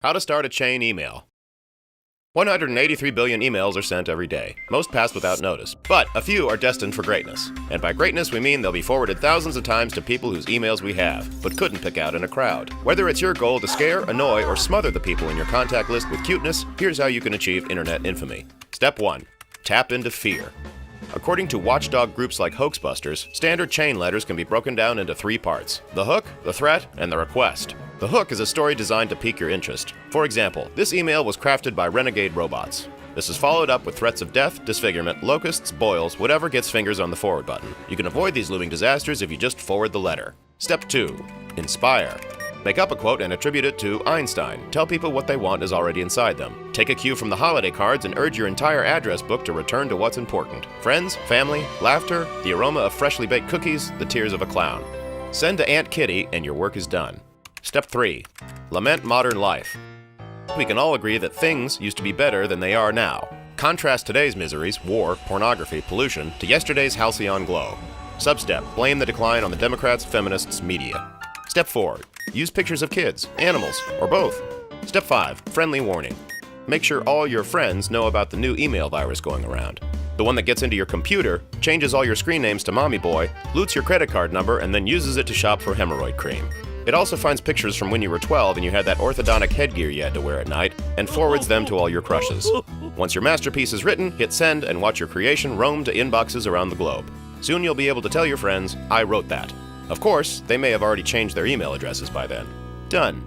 How to start a chain email. 183 billion emails are sent every day. Most pass without notice, but a few are destined for greatness. And by greatness, we mean they'll be forwarded thousands of times to people whose emails we have, but couldn't pick out in a crowd. Whether it's your goal to scare, annoy, or smother the people in your contact list with cuteness, here's how you can achieve internet infamy. Step 1. Tap into fear. According to watchdog groups like Hoaxbusters, standard chain letters can be broken down into 3 parts: the hook, the threat, and the request. The hook is a story designed to pique your interest. For example, this email was crafted by renegade robots. This is followed up with threats of death, disfigurement, locusts, boils, whatever gets fingers on the forward button. You can avoid these looming disasters if you just forward the letter. Step 2. Inspire. Make up a quote and attribute it to Einstein. Tell people what they want is already inside them. Take a cue from the holiday cards and urge your entire address book to return to what's important: friends, family, laughter, the aroma of freshly baked cookies, the tears of a clown. Send to Aunt Kitty and your work is done. Step 3. Lament modern life. We can all agree that things used to be better than they are now. Contrast today's miseries, war, pornography, pollution, to yesterday's halcyon glow. Substep. Blame the decline on the Democrats, feminists, media. Step 4. Use pictures of kids, animals, or both. Step 5. Friendly warning. Make sure all your friends know about the new email virus going around. The one that gets into your computer, changes all your screen names to Mommy Boy, loots your credit card number, and then uses it to shop for hemorrhoid cream. It also finds pictures from when you were 12 and you had that orthodontic headgear you had to wear at night, and forwards them to all your crushes. Once your masterpiece is written, hit send and watch your creation roam to inboxes around the globe. Soon you'll be able to tell your friends, "I wrote that." Of course, they may have already changed their email addresses by then. Done.